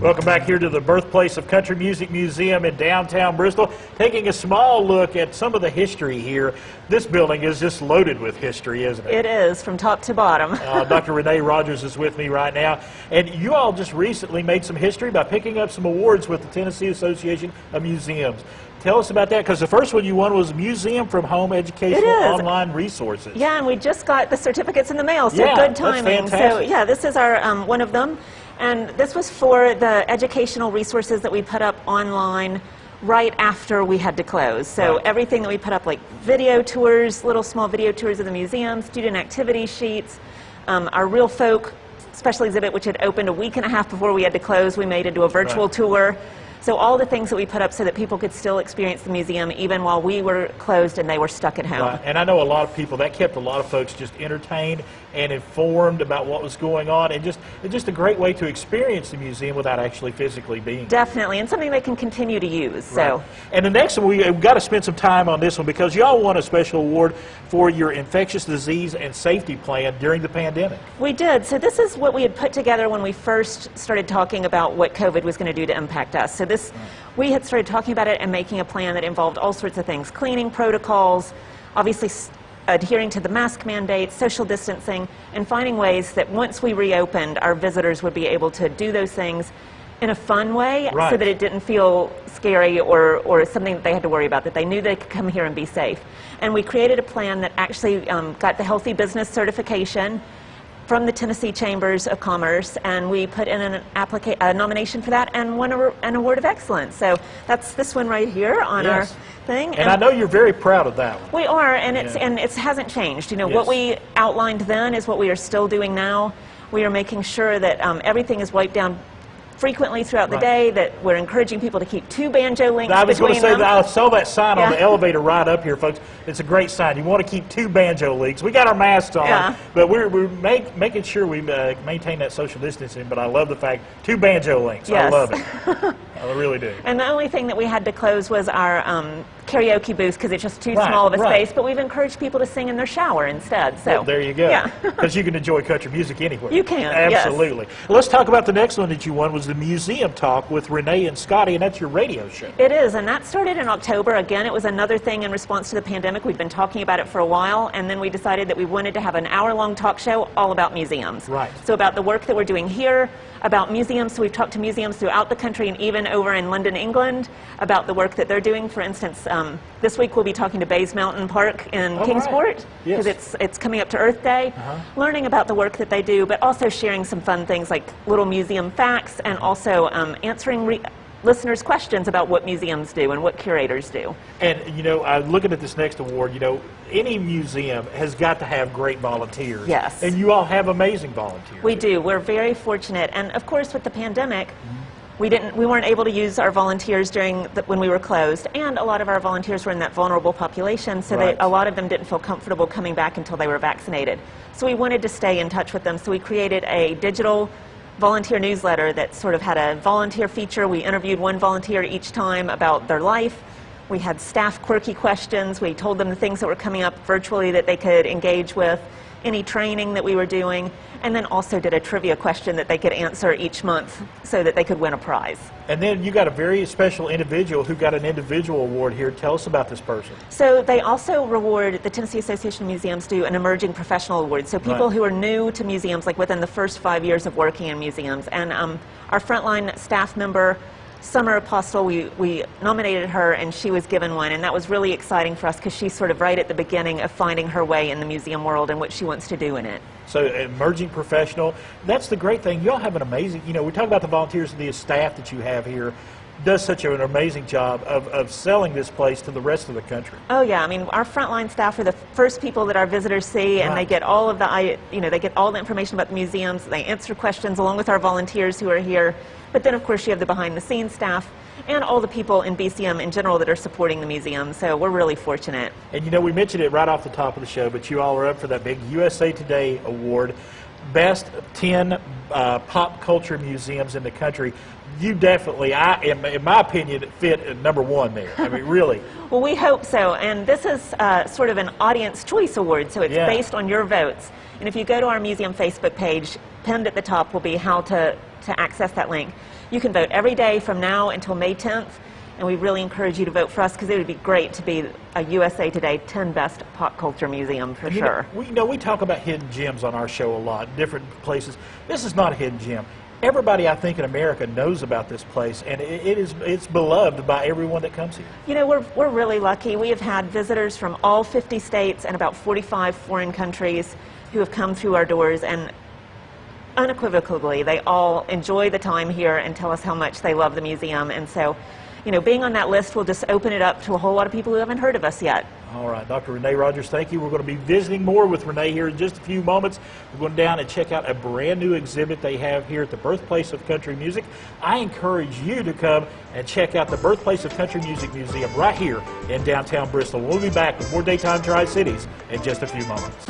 Welcome back here to the Birthplace of Country Music Museum in downtown Bristol. Taking a small look at some of the history here. This building is just loaded with history, isn't it? It is, from top to bottom. Dr. Rene Rodgers is with me right now. And you all just recently made some history by picking up some awards with the Tennessee Association of Museums. Tell us about that, because the first one you won was Museum from Home Educational Online Resources. Yeah, and we just got the certificates in the mail, so yeah, good timing. That's fantastic. So yeah, this is our one of them. And this was for the educational resources that we put up online right after we had to close. So everything that we put up, like video tours, little small video tours of the museum, student activity sheets, our Real Folk special exhibit, which had opened a week and a half before we had to close, we made into a virtual tour. So all the things that we put up so that people could still experience the museum even while we were closed and they were stuck at home. And I know a lot of people, that kept a lot of folks just entertained and informed about what was going on, and just a great way to experience the museum without actually physically being there. Definitely, and something they can continue to use. So. And the next one, we've got to spend some time on this one, because y'all won a special award for your infectious disease and safety plan during the pandemic. We did. So this is what we had put together when we first started talking about what COVID was going to do to impact us. So this, we had started talking about it and making a plan that involved all sorts of things: cleaning protocols, obviously adhering to the mask mandates, social distancing, and finding ways that once we reopened, our visitors would be able to do those things in a fun way, so that it didn't feel scary or something that they had to worry about, that they knew they could come here and be safe. And we created a plan that actually got the Healthy Business certification from the Tennessee Chambers of Commerce, and we put in a nomination for that and won an award of excellence. So that's this one right here on our thing. And I know you're very proud of that one. We are, and it hasn't changed. You know, what we outlined then is what we are still doing now. We are making sure that everything is wiped down frequently throughout the day, that we're encouraging people to keep 2 banjo links between them. I was going to say that I saw that sign on the elevator right up here, folks. It's a great sign. You want to keep 2 banjo links. We got our masks on, but we're making sure we maintain that social distancing, but I love the fact 2 banjo links. I love it. I really do. And the only thing that we had to close was our karaoke booth, because it's just too small of a space, but we've encouraged people to sing in their shower instead. So well, there you go. Because you can enjoy country music anywhere. You can. Absolutely. Well, let's talk about the next one that you won, was the Museum Talk with Renee and Scotty, and that's your radio show. It is, and that started in October. Again, it was another thing in response to the pandemic. We'd been talking about it for a while, and then we decided that we wanted to have an hour-long talk show all about museums. So about the work that we're doing here, about museums. So we've talked to museums throughout the country and even over in London, England, about the work that they're doing. For instance, this week we'll be talking to Bays Mountain Park in Kingsport, because it's coming up to Earth Day, learning about the work that they do, but also sharing some fun things like little museum facts, and also answering listeners' questions about what museums do and what curators do. And, you know, looking at this next award, you know, any museum has got to have great volunteers. Yes. And you all have amazing volunteers. We do. We're very fortunate. And, of course, with the pandemic, we weren't able to use our volunteers when we were closed, and a lot of our volunteers were in that vulnerable population, so a lot of them didn't feel comfortable coming back until they were vaccinated. So we wanted to stay in touch with them, so we created a digital volunteer newsletter that sort of had a volunteer feature. We interviewed one volunteer each time about their life. We had staff quirky questions. We told them the things that were coming up virtually that they could engage with, any training that we were doing, and then also did a trivia question that they could answer each month so that they could win a prize. And then you got a very special individual who got an individual award here. Tell us about this person. So they also reward, the Tennessee Association of Museums do an emerging professional award. So people who are new to museums, like within the first 5 years of working in museums. And our frontline staff member, Summer Apostle, we nominated her, and she was given one, and that was really exciting for us, because she's sort of right at the beginning of finding her way in the museum world and what she wants to do in it. So emerging professional, that's the great thing. You all have an amazing, you know, we talk about the volunteers and the staff that you have here, does such an amazing job of selling this place to the rest of the country. Oh yeah, I mean, our frontline staff are the first people that our visitors see, and they get all of the, they get all the information about the museums. They answer questions along with our volunteers who are here. But then, of course, you have the behind-the-scenes staff and all the people in BCM in general that are supporting the museum. So we're really fortunate. And you know, we mentioned it right off the top of the show, but you all are up for that big USA Today award, Best 10 Pop Culture Museums in the Country. You definitely, in my opinion, fit at #1 there. I mean, really. Well, we hope so. And this is sort of an audience choice award, so it's based on your votes. And if you go to our museum Facebook page, pinned at the top will be how to access that link. You can vote every day from now until May 10th, and we really encourage you to vote for us because it would be great to be a USA Today 10 Best Pop Culture Museum for sure. We talk about hidden gems on our show a lot, different places. This is not a hidden gem. Everybody, I think, in America knows about this place, and it's beloved by everyone that comes here. You know, we're really lucky. We have had visitors from all 50 states and about 45 foreign countries who have come through our doors, and unequivocally, they all enjoy the time here and tell us how much they love the museum. And so, you know, being on that list will just open it up to a whole lot of people who haven't heard of us yet. All right, Dr. Rene Rodgers, thank you. We're going to be visiting more with Rene here in just a few moments. We're going down and check out a brand new exhibit they have here at the Birthplace of Country Music. I encourage you to come and check out the Birthplace of Country Music Museum right here in downtown Bristol. We'll be back with more Daytime Tri-Cities in just a few moments.